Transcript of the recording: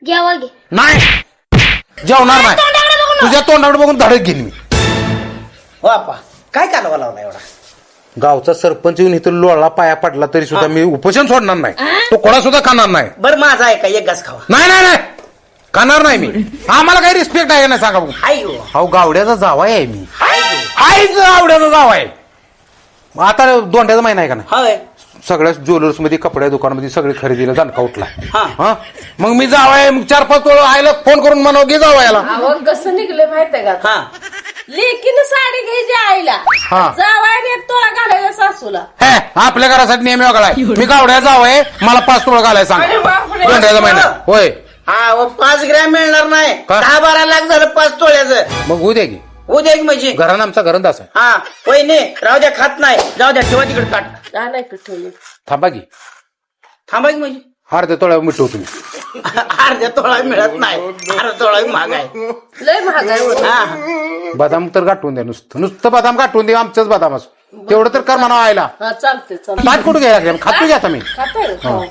घ्यावा घे. नाही जेवणार नाही. तुझ्या तोंडाकडे बघून धडक घेईन मी. हो आपा काय कालवा लावला एवढा? गावचा सरपंच येऊन इथं लोळा पाया पडला तरी सुद्धा मी उपोषण सोडणार नाही. तो कोणा सुद्धा खाणार नाही. बरं माझा आहे का एक घास खावा? नाही नाही नाही खाणार नाही मी. आम्हाला काही रिस्पेक्ट आहे का नाही सांगा बघू. हाय हो. अहो गावड्याचा जावाय आहे मी. हाय हो. आईच गावड्याचा जावाय. आता दोंड्याचा महिना आहे का नाही. होय. सगळ्या ज्वेलर्स मध्ये कपड्या दुकानामध्ये सगळे खरेदीला जाणका उठला. हा. हा मग मी जावाय मग 4-5 तोळ आईला फोन करून म्हणव घे जावायला. अहो कसं निघले माहितीये का? हा लेकीनं साडी घ्यायची आईला, हा. जावायने 1 तोळा घालायला सासूला. हे आपल्या घरासाठी नेहमी वेगळा आहे. मी गावड्या जावाय मला 5 तोळ घालायला सांग. अरे बापरे. दोंड्याचा महिना होय. हा 5 ग्रॅम मिळणार नाही. का? 10-12 लाख झालं 5 तोळ्याचं. मग उद्या की उद्या एक म्हणजे घरानं आमचा घरंदाज आहे. हा वहिनी राहू द्या खात नाही. जाऊ द्या ठेवा तिकडे ताट. नाही ठेवली. थांबा की थांबा की म्हणजे अर्ध्या तोळ्यावर मिठवतो तुम्ही. अर्ध्या तोळा मिळत नाही. अर्धा तोळा महाग आहे. लय महागाई होती. हा बदाम तर गाठवून द्या. नुसतं बदाम गाठवून द्या. आमचंच बदाम असो तेवढं तर कर म्हणा आयला. हा चालते चालते. ताट कुठं घ्यायला खातो घ्या आता मी. खाताय.